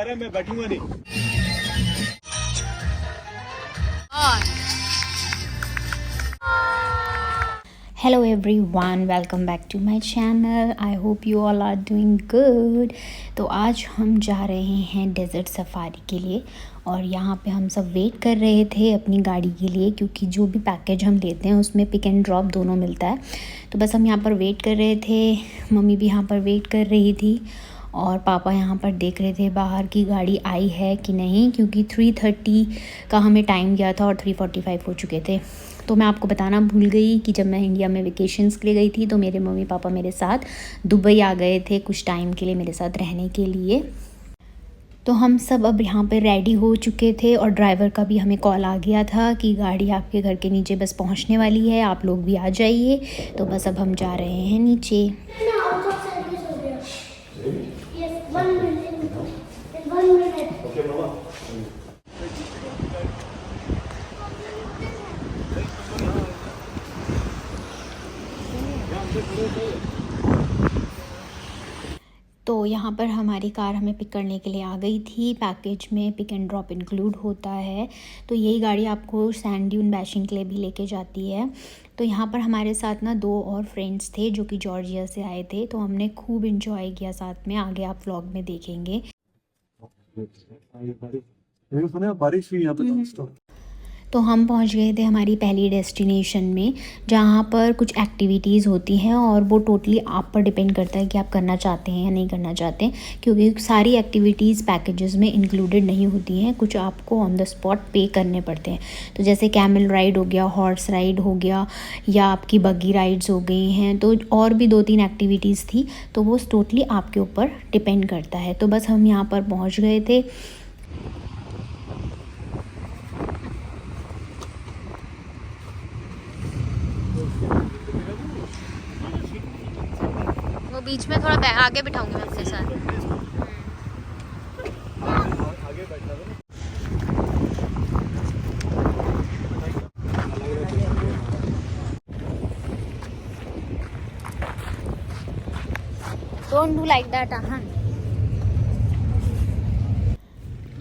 रहा है, मैं बैठूंगा नहीं। Hello everyone, welcome back to my channel. I hope you all are doing good. तो आज हम जा रहे हैं डेज़र्ट सफारी के लिए और यहाँ पे हम सब वेट कर रहे थे अपनी गाड़ी के लिए, क्योंकि जो भी पैकेज हम लेते हैं उसमें पिक एंड ड्रॉप दोनों मिलता है। तो बस हम यहाँ पर वेट कर रहे थे, मम्मी भी यहाँ पर वेट कर रही थी और पापा यहाँ पर देख रहे थे बाहर की गाड़ी आई है कि नहीं, क्योंकि 3:30 का हमें टाइम दिया था और 3:45 हो चुके थे। तो मैं आपको बताना भूल गई कि जब मैं इंडिया में वेकेशंस के लिए गई थी तो मेरे मम्मी पापा मेरे साथ दुबई आ गए थे कुछ टाइम के लिए मेरे साथ रहने के लिए। तो हम सब अब यहाँ पे रेडी हो चुके थे और ड्राइवर का भी हमें कॉल आ गया था कि गाड़ी आपके घर के नीचे बस पहुँचने वाली है, आप लोग भी आ जाइए। तो बस अब हम जा रहे हैं नीचे। तो यहाँ पर हमारी कार हमें पिक करने के लिए आ गई थी। पैकेज में पिक एंड ड्रॉप इंक्लूड होता है। तो यही गाड़ी आपको सैंड ड्यून बैशिंग के लिए भी लेके जाती है। तो यहाँ पर हमारे साथ ना 2 और फ्रेंड्स थे जो कि जॉर्जिया से आए थे, तो हमने खूब इंजॉय किया साथ में। आगे आप व्लॉग में देखेंगे। बारिश हुई यहाँ पे। तो हम पहुंच गए थे हमारी पहली डेस्टिनेशन में, जहां पर कुछ एक्टिविटीज़ होती हैं और वो टोटली आप पर डिपेंड करता है कि आप करना चाहते हैं या नहीं करना चाहते हैं, क्योंकि सारी एक्टिविटीज़ पैकेजेस में इंक्लूडेड नहीं होती हैं। कुछ आपको ऑन द स्पॉट पे करने पड़ते हैं। तो जैसे कैमल राइड हो गया, हॉर्स राइड हो गया, या आपकी बग्गी राइड्स हो गई हैं। तो और भी 2-3 एक्टिविटीज़ थी, तो वो टोटली आपके ऊपर डिपेंड करता है। तो बस हम यहाँ पर पहुँच गए थे। वो बीच में थोड़ा आगे बिठाऊंगी मैं अपने साथ। Don't do like that, हाँ।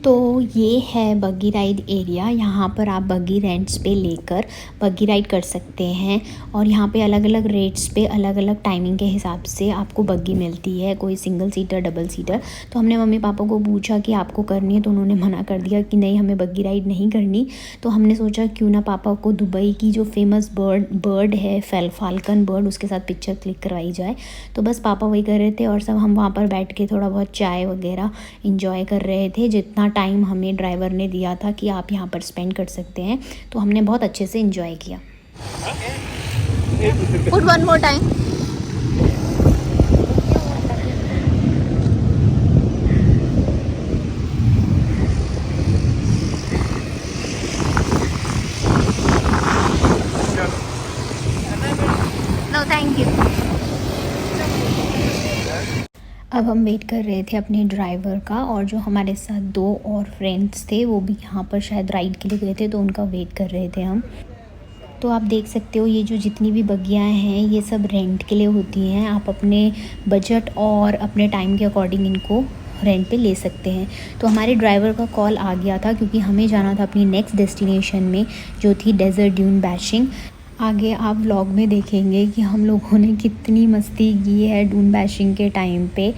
तो ये है बग्गी राइड एरिया। यहाँ पर आप बग्गी रेंट्स पे लेकर बग्गी राइड कर सकते हैं और यहाँ पे अलग अलग रेट्स पे अलग अलग टाइमिंग के हिसाब से आपको बग्गी मिलती है, कोई सिंगल सीटर, डबल सीटर। तो हमने मम्मी पापा को पूछा कि आपको करनी है, तो उन्होंने मना कर दिया कि नहीं, हमें बग्गी राइड नहीं करनी। तो हमने सोचा क्यों ना पापा को दुबई की जो फेमस बर्ड है फाल्कन बर्ड, उसके साथ पिक्चर क्लिक करवाई जाए। तो बस पापा वही कर रहे थे और सब हम वहाँ पर बैठ के थोड़ा बहुत चाय वगैरह इंजॉय कर रहे थे। जितना टाइम हमें ड्राइवर ने दिया था कि आप यहाँ पर स्पेंड कर सकते हैं, तो हमने बहुत अच्छे से इंजॉय किया। Put one more time. No, thank you. अब हम वेट कर रहे थे अपने ड्राइवर का, और जो हमारे साथ 2 और फ्रेंड्स थे वो भी यहाँ पर शायद राइड के लिए गए थे, तो उनका वेट कर रहे थे हम। तो आप देख सकते हो ये जो जितनी भी बग्गियाँ हैं ये सब रेंट के लिए होती हैं। आप अपने बजट और अपने टाइम के अकॉर्डिंग इनको रेंट पे ले सकते हैं। तो हमारे ड्राइवर का कॉल आ गया था क्योंकि हमें जाना था अपनी नेक्स्ट डेस्टिनेशन में, जो थी डेज़र्ट ड्यून बैशिंग। आगे आप व्लॉग में देखेंगे कि हम लोगों ने कितनी मस्ती की है डून बैशिंग के टाइम पे।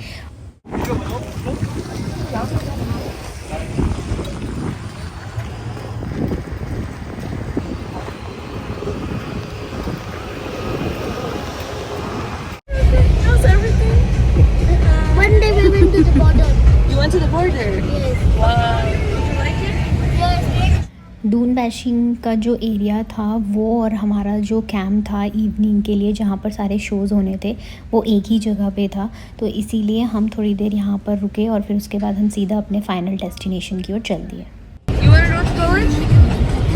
One day we went to the border. You went to the border? Yes. Wow. Did you like it? Yes. Doon बैशिंग का जो एरिया था वो और हमारा जो कैंप था इवनिंग के लिए, जहाँ पर सारे शोज़ होने थे, वो एक ही जगह पे था। तो इसीलिए हम थोड़ी देर यहाँ पर रुके और फिर उसके बाद हम सीधा अपने फाइनल डेस्टिनेशन की ओर चल दिए। You want to go to college?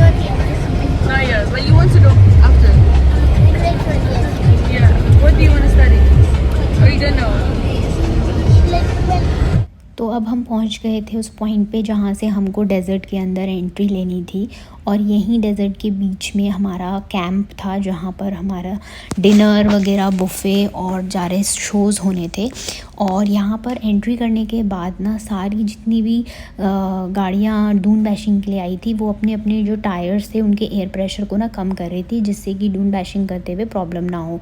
Not yet. Not yet, but you want to go after? Grade 1, yes. Yeah. What do you want to study? Or you don't know? Like, well, तो अब हम पहुंच गए थे उस point पे जहाँ से हमको डेज़र्ट के अंदर एंट्री लेनी थी, और यहीं डेज़र्ट के बीच में हमारा कैंप था जहाँ पर हमारा डिनर वगैरह बुफ़े और सारे शोज़ होने थे। और यहाँ पर एंट्री करने के बाद ना सारी जितनी भी गाड़ियाँ डून बैशिंग के लिए आई थी वो अपने अपने जो टायर्स थे उनके एयर प्रेशर को ना कम कर रही थी, जिससे कि डून बैशिंग करते हुए प्रॉब्लम ना हो।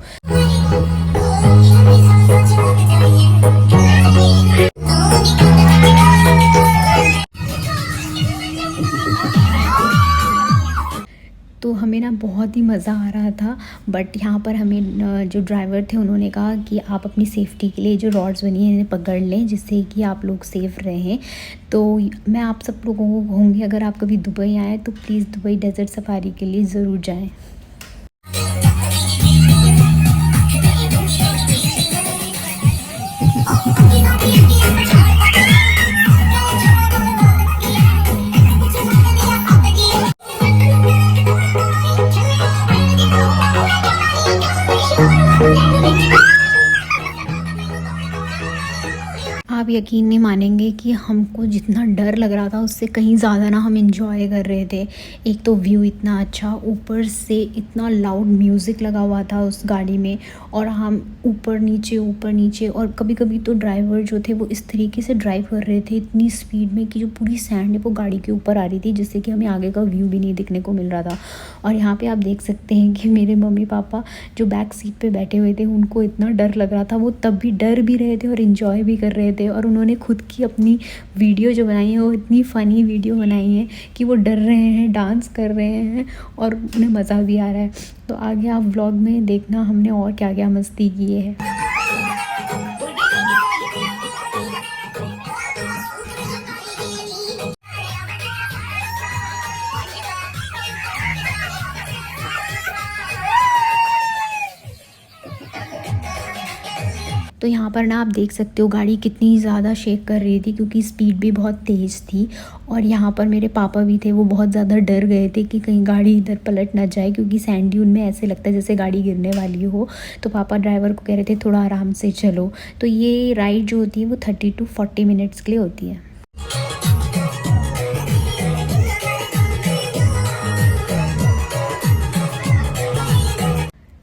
तो हमें ना बहुत ही मज़ा आ रहा था, बट यहाँ पर हमें जो ड्राइवर थे उन्होंने कहा कि आप अपनी सेफ़्टी के लिए जो रॉड्स बनी हैं इन्हें पकड़ लें, जिससे कि आप लोग सेफ़ रहें। तो मैं आप सब लोगों को कहूँगी, अगर आप कभी दुबई आएँ तो प्लीज़ दुबई डेज़र्ट सफारी के लिए ज़रूर जाएँ। आप यकीन नहीं मानेंगे कि हमको जितना डर लग रहा था उससे कहीं ज़्यादा ना हम एंजॉय कर रहे थे। एक तो व्यू इतना अच्छा, ऊपर से इतना लाउड म्यूज़िक लगा हुआ था उस गाड़ी में, और हम ऊपर नीचे, और कभी कभी तो ड्राइवर जो थे वो इस तरीके से ड्राइव कर रहे थे इतनी स्पीड में कि जो पूरी सैंड है वो गाड़ी के ऊपर आ रही थी, जिससे कि हमें आगे का व्यू भी नहीं दिखने को मिल रहा था। और यहाँ पर आप देख सकते हैं कि मेरे मम्मी पापा जो बैक सीट पर बैठे हुए थे उनको इतना डर लग रहा था, वो तब भी डर भी रहे थे और इन्जॉय भी कर रहे थे। और उन्होंने खुद की अपनी वीडियो जो बनाई है वो इतनी फ़नी वीडियो बनाई है कि वो डर रहे हैं, डांस कर रहे हैं और उन्हें मज़ा भी आ रहा है। तो आगे आप व्लॉग में देखना हमने और क्या क्या मस्ती की है। तो यहाँ पर ना आप देख सकते हो गाड़ी कितनी ज़्यादा शेक कर रही थी, क्योंकि स्पीड भी बहुत तेज़ थी। और यहाँ पर मेरे पापा भी थे, वो बहुत ज़्यादा डर गए थे कि कहीं गाड़ी इधर पलट ना जाए, क्योंकि सैंड ड्यून में ऐसे लगता है जैसे गाड़ी गिरने वाली हो। तो पापा ड्राइवर को कह रहे थे थोड़ा आराम से चलो। तो ये राइड जो होती है वो 30 to 40 मिनट्स के लिए होती है।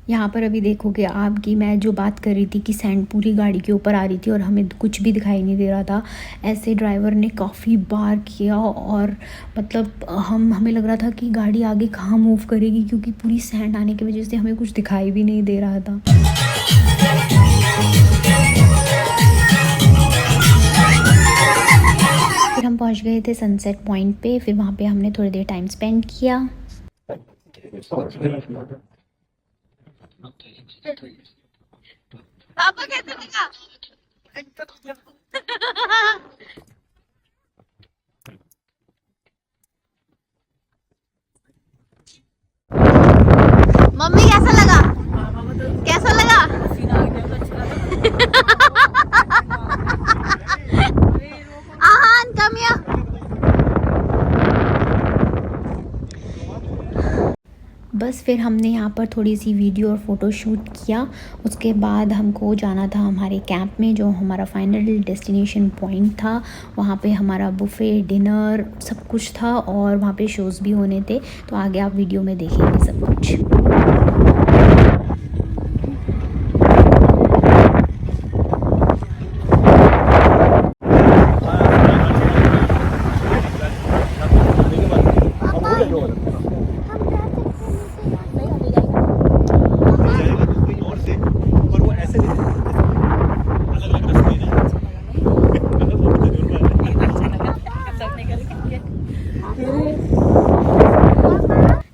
यहाँ पर अभी देखोगे आप कि मैं जो बात कर रही थी कि सैंड पूरी गाड़ी के ऊपर आ रही थी और हमें कुछ भी दिखाई नहीं दे रहा था, ऐसे ड्राइवर ने काफ़ी बार किया। और मतलब हमें लग रहा था कि गाड़ी आगे कहाँ मूव करेगी, क्योंकि पूरी सैंड आने की वजह से हमें कुछ दिखाई भी नहीं दे रहा था। फिर हम पहुँच गए थे सनसेट पॉइंट पे, फिर वहाँ पे हमने थोड़ी देर टाइम स्पेंड किया। पापा कैसे लगा? मम्मी कैसा लगा? कैसा लगा? आहान कम हियर। बस फिर हमने यहाँ पर थोड़ी सी वीडियो और फ़ोटो शूट किया। उसके बाद हमको जाना था हमारे कैंप में, जो हमारा फाइनल डेस्टिनेशन पॉइंट था। वहाँ पे हमारा बुफ़े, डिनर सब कुछ था, और वहाँ पे शोज़ भी होने थे। तो आगे आप वीडियो में देखेंगे सब कुछ।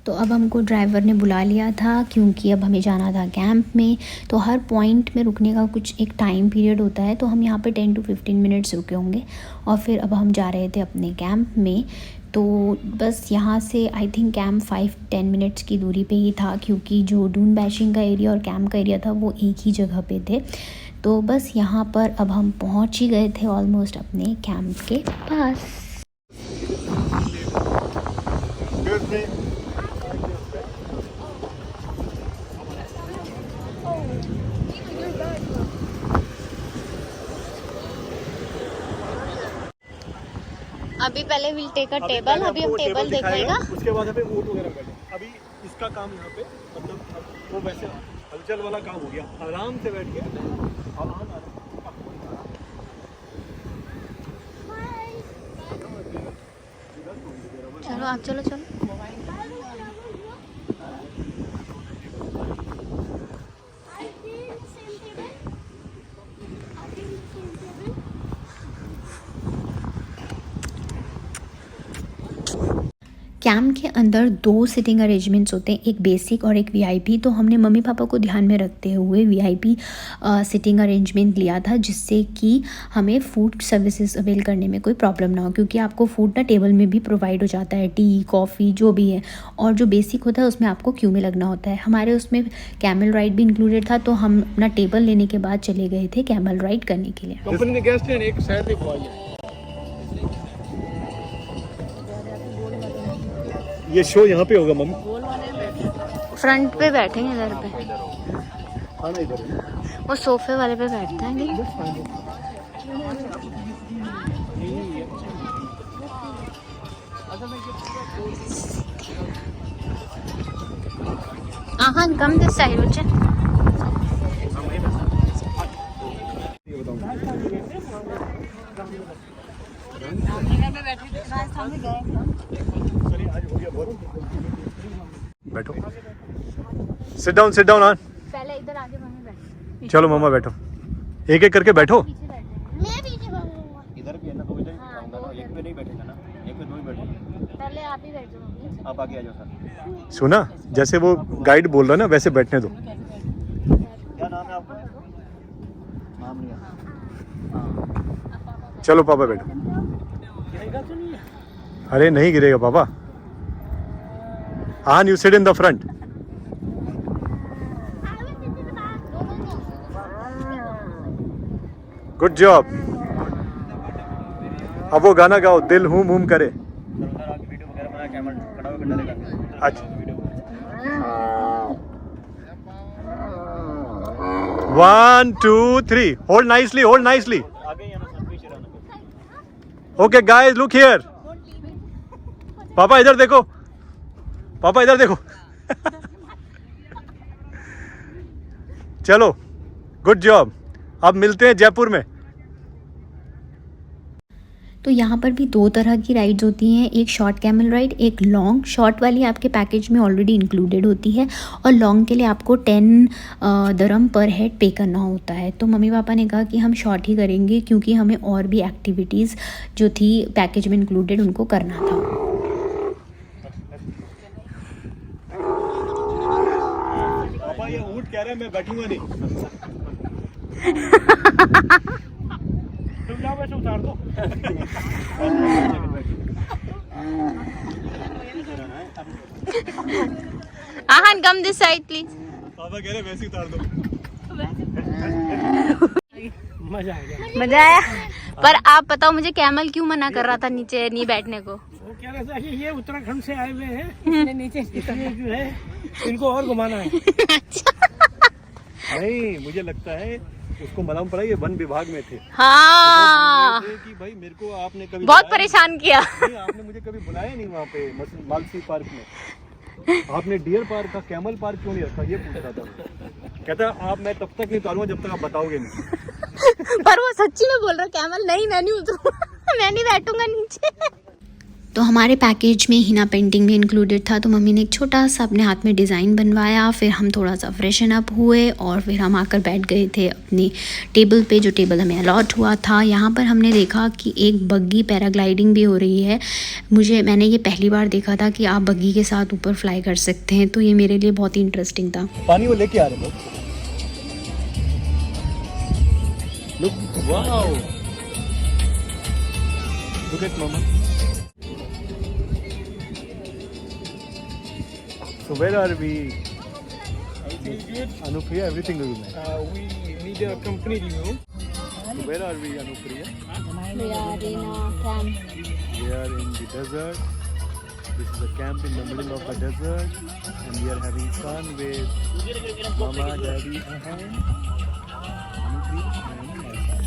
तो अब हमको ड्राइवर ने बुला लिया था, क्योंकि अब हमें जाना था कैंप में। तो हर पॉइंट में रुकने का कुछ एक टाइम पीरियड होता है, तो हम यहाँ पे 10 to 15 मिनट्स रुके होंगे। और फिर अब हम जा रहे थे अपने कैंप में। तो बस यहाँ से आई थिंक कैंप 5-10 मिनट्स की दूरी पे ही था, क्योंकि जो डून बैशिंग का एरिया और कैंप का एरिया था वो एक ही जगह पे थे। तो बस यहाँ पर अब हम पहुँच ही गए थे ऑलमोस्ट अपने कैंप के पास। अभी पहले विल टेक अ अभी टेबल, पहले अभी हम आपको टेबल दिखाएगा, देखेगा। उसके बाद हमें ऊँट वगैरह बैठे। अभी इसका काम यहाँ पे मतलब अब वो वैसे हलचल वाला काम हो गया, आराम से बैठ के चलो आप चलो चलो। कैंप के अंदर 2 सिटिंग अरेंजमेंट्स होते हैं, एक बेसिक और एक वीआईपी। तो हमने मम्मी पापा को ध्यान में रखते हुए वीआईपी सिटिंग अरेंजमेंट लिया था, जिससे कि हमें फूड सर्विसेज अवेल करने में कोई प्रॉब्लम ना हो, क्योंकि आपको फूड ना टेबल में भी प्रोवाइड हो जाता है, टी कॉफ़ी जो भी है। और जो बेसिक होता है उसमें आपको क्यू में लगना होता है। हमारे उसमें कैमल राइड भी इंक्लूडेड था, तो हम अपना टेबल लेने के बाद चले गए थे कैमल राइड करने के लिए। कंपनी ने गेस्ट हैं, एक शायद एक बॉय है। ये शो यहाँ पे होगा मम्मी। फ्रंट पे बैठेंगे इधर पे, खाना इधर है। वो सोफे वाले पे बैठते हैं। Ahan, come this side, Uche. बैठो, सिट डाउन हाँ। पहले इधर आगे मम्मी बैठ। चलो मम्मा बैठो, एक एक करके बैठो। मैं पीछे भागूंगा। इधर भी है ना, तो इधर भी आऊंगा ना, एक पे नहीं बैठेगा ना, एक पे दो ही बैठेंगे। पहले आप ही बैठो मम्मी। आप आगे आ जाओ सर। सुना, जैसे वो गाइड बोल रहा है ना वैसे बैठने दो। क्या नाम है आपका? नाम नहीं है। चलो पापा बैठो। अरे नहीं गिरेगा पापा। हाँ, you sit in the front. Good job. अब वो गाना गाओ, दिल हुम करे। सर आगे वीडियो वगैरह बना, कैमरा खड़ा होकर डरेगा। अच्छा, 1 2 3, होल्ड नाइसली, आगे ही आना सर, पीछे रहना। Okay guys, look here. पापा इधर देखो, पापा इधर देखो। चलो, गुड जॉब। अब मिलते हैं जयपुर में। तो यहाँ पर भी 2 तरह की राइड्स होती हैं, एक शॉर्ट कैमल राइड, एक लॉन्ग। शॉर्ट वाली आपके पैकेज में ऑलरेडी इंक्लूडेड होती है, और लॉन्ग के लिए आपको 10 दरम पर हेड पे करना होता है। तो मम्मी पापा ने कहा कि हम शॉर्ट ही करेंगे, क्योंकि हमें और भी एक्टिविटीज़ जो थी पैकेज में इंक्लूडेड उनको करना था। पापा ये ऊँट कह रहे हैं मैं बैठूंगा नहीं। तुम जाओ, वैसे उतार दो। Ahan, come this side, please. पापा कह रहे हैं वैसे उतार दो। मजा आ गया। मजा आया। पर आप बताओ मुझे कैमल क्यों मना कर रहा था नीचे नहीं बैठने को? वो कह रहा था कि ये उत्तराखंड से आए हुए हैं, इसलिए नीचे इसलिए जो है इनको और घुमाना है। नहीं, मुझे लगता है उसको मालूम पड़ा ये वन विभाग में थे। हाँ, तो वो बोल रहे थे कि भाई मेरे को आपने कभी बहुत बुलाया परेशान किया। नहीं, आपने मुझे कभी बुलाया नहीं वहाँ पे मालसी पार्क में। आपने डियर पार्क का कैमल पार्क क्यों नहीं रखा, ये पूछ रहा था। कहता आप मैं तब तक नहीं उतारूंगा जब तक आप बताओगे नहीं। पर वो सच्ची में बोल रहा कैमल नहीं, मैं नहीं उतरूंगा, मैं नहीं बैठूंगा नीचे। तो हमारे पैकेज में हिना पेंटिंग भी इंक्लूडेड था, तो मम्मी ने एक छोटा सा अपने हाथ में डिज़ाइन बनवाया। फिर हम थोड़ा सा फ्रेशन अप हुए और फिर हम आकर बैठ गए थे अपनी टेबल पे, जो टेबल हमें अलॉट हुआ था। यहाँ पर हमने देखा कि एक बग्गी पैराग्लाइडिंग भी हो रही है। मैंने ये पहली बार देखा था कि आप बग्गी के साथ ऊपर फ्लाई कर सकते हैं, तो ये मेरे लिए बहुत ही इंटरेस्टिंग था। पानी वो लेके आ रहे हैं। Look, wow, look at mama. So where are we? Anupriya, everything will be nice. We need a company review. So where are we, Anupriya? We are in a camp. We are in the desert. This is a camp in the middle of a desert, and we are having fun with Mama, Daddy, and Anupriya and myself.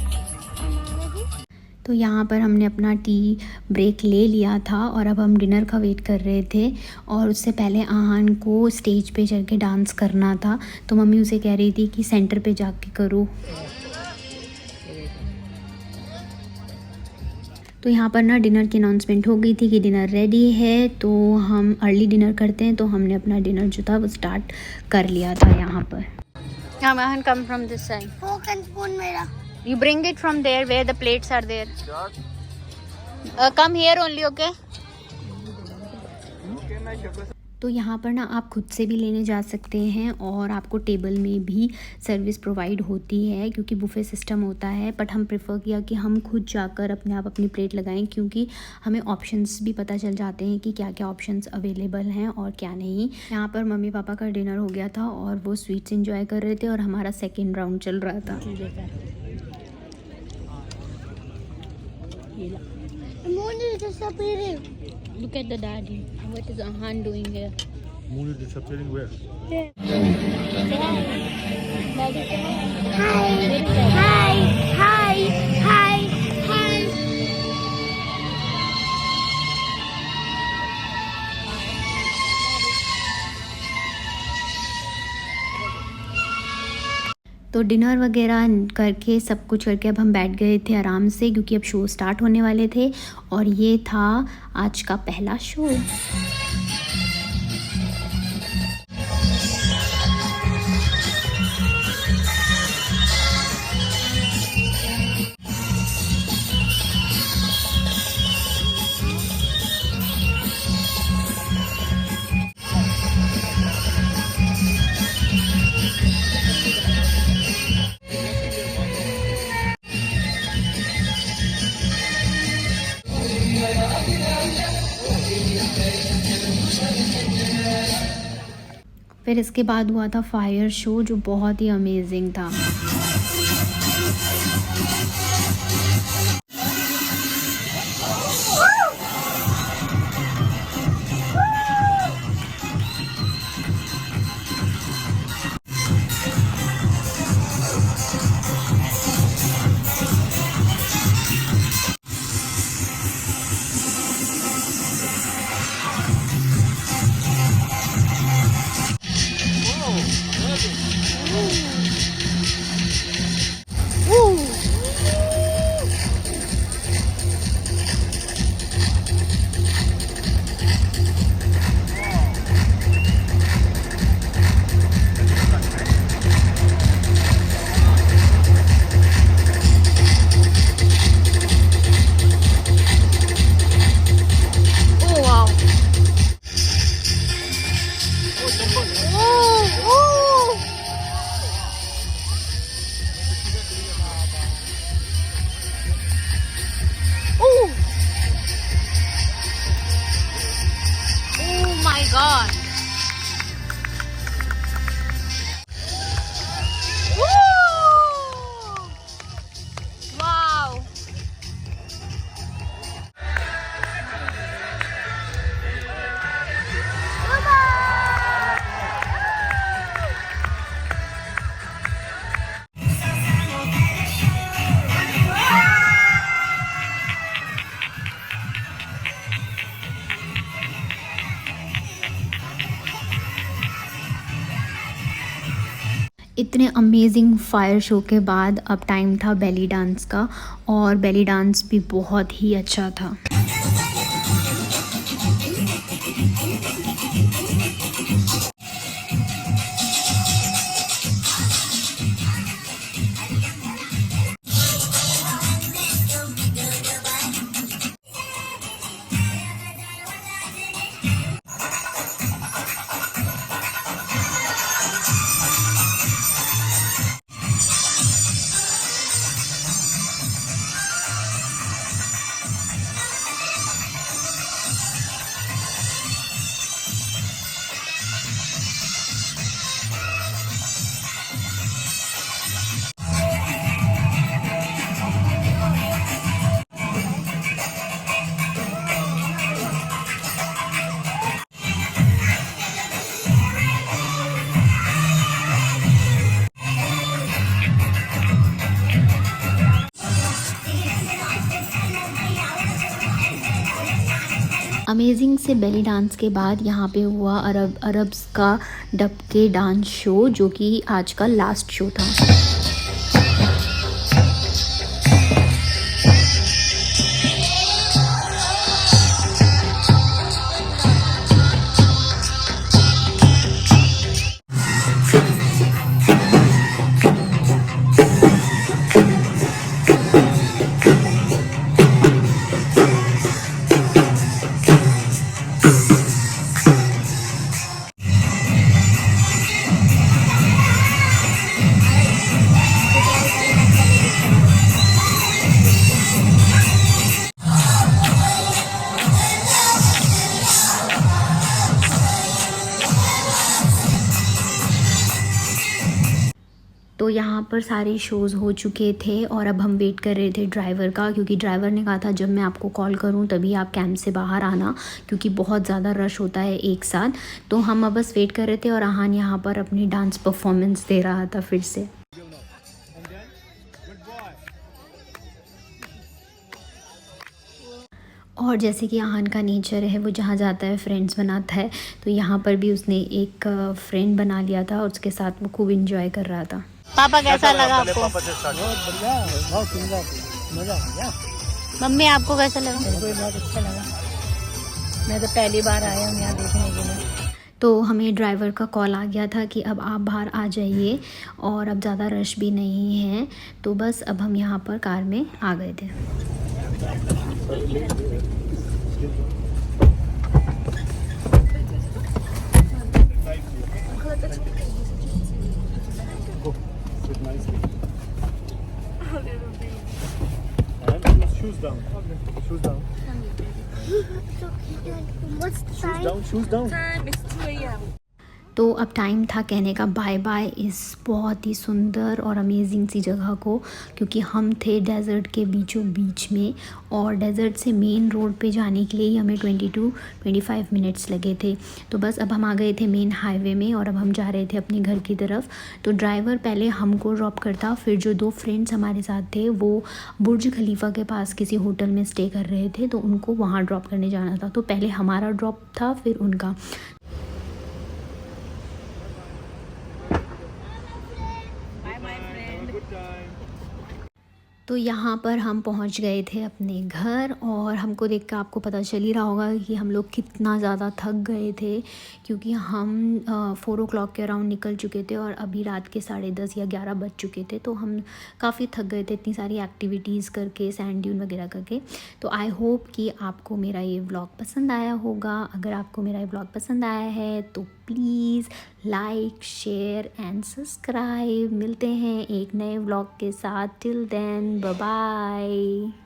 तो यहाँ पर हमने अपना tea break ले लिया था और अब हम डिनर का वेट कर रहे थे। और उससे पहले आहान को स्टेज पे चढ़ के डांस करना था, तो मम्मी उसे कह रही थी कि सेंटर पे जाके करो। तो यहाँ पर ना डिनर की अनाउंसमेंट हो गई थी कि डिनर रेडी है, तो हम अर्ली डिनर करते हैं, तो हमने अपना डिनर जो था वो स्टार्ट कर लिया था यहाँ पर। Ahan, come from this side. Fork and spoon मेरा। You bring it from there where the plates are there. Come here only, okay? तो यहाँ पर ना आप खुद से भी लेने जा सकते हैं और आपको टेबल में भी सर्विस प्रोवाइड होती है, क्योंकि बुफे सिस्टम होता है। बट हम प्रेफर किया कि हम खुद जाकर अपने आप अपनी प्लेट लगाएं, क्योंकि हमें ऑप्शंस भी पता चल जाते हैं कि क्या क्या ऑप्शंस अवेलेबल हैं और क्या नहीं। यहाँ पर मम्मी पापा का डिनर हो गया था और वो स्वीट्स एंजॉय कर रहे थे और हमारा सेकेंड राउंड चल रहा था। Moon is disappearing। Look at the daddy. What is Ahan doing here? Moon is disappearing where? Hi, hi, hi, hi। तो डिनर वगैरह करके सब कुछ करके अब हम बैठ गए थे आराम से, क्योंकि अब शो स्टार्ट होने वाले थे और ये था आज का पहला शो। फिर इसके बाद हुआ था फायर शो, जो बहुत ही अमेजिंग था। God. Wow. इतने अमेजिंग फायर शो के बाद अब टाइम था बेली डांस का, और बेली डांस भी बहुत ही अच्छा था। अमेजिंग से बेली डांस के बाद यहाँ पे हुआ अरब्स का डबके डांस शो, जो कि आज का लास्ट शो था। तो यहाँ पर सारे शोज़ हो चुके थे और अब हम वेट कर रहे थे ड्राइवर का, क्योंकि ड्राइवर ने कहा था जब मैं आपको कॉल करूँ तभी आप कैंप से बाहर आना, क्योंकि बहुत ज़्यादा रश होता है एक साथ। तो हम अब बस वेट कर रहे थे और आहान यहाँ पर अपनी डांस परफॉर्मेंस दे रहा था फिर से। और जैसे कि आहान का नेचर है, वो जहाँ जाता है फ्रेंड्स बनाता है, तो यहाँ पर भी उसने एक फ्रेंड बना लिया था और उसके साथ वो खूब इंजॉय कर रहा था। पापा कैसा लगा आपको? बहुत बढ़िया, बहुत सुंदर, मजा आ गया। मम्मी आपको कैसा लगा? मेरे को बहुत अच्छा लगा, मैं तो पहली बार आया हूँ यहाँ देखने के लिए। तो हमें ड्राइवर का कॉल आ गया था कि अब आप बाहर आ जाइए और अब ज़्यादा रश भी नहीं है, तो बस अब हम यहाँ पर कार में आ गए थे। Shoes down. Shoes down. What's the time? Down. Shoes down. तो अब टाइम था कहने का बाय बाय इस बहुत ही सुंदर और अमेजिंग सी जगह को, क्योंकि हम थे डेज़र्ट के बीचों बीच में और डेज़र्ट से मेन रोड पे जाने के लिए ही हमें 22-25 मिनट्स लगे थे। तो बस अब हम आ गए थे मेन हाईवे में और अब हम जा रहे थे अपने घर की तरफ। तो ड्राइवर पहले हमको ड्रॉप करता, फिर जो 2 फ्रेंड्स हमारे साथ थे वो बुर्ज खलीफा के पास किसी होटल में स्टे कर रहे थे, तो उनको वहाँ ड्रॉप करने जाना था। तो पहले हमारा ड्रॉप था, फिर उनका। तो यहाँ पर हम पहुँच गए थे अपने घर और हमको देख कर आपको पता चल ही रहा होगा कि हम लोग कितना ज़्यादा थक गए थे, क्योंकि हम 4 o'clock के अराउंड निकल चुके थे और अभी रात के 10:30 या 11 बज चुके थे। तो हम काफ़ी थक गए थे इतनी सारी एक्टिविटीज़ करके, सैंड ड्यून वगैरह करके। तो आई होप कि आपको मेरा ये व्लॉग पसंद आया होगा। अगर आपको मेरा ये व्लॉग पसंद आया है तो please like, share and subscribe. मिलते हैं एक नए व्लॉग के साथ। Till then bye bye.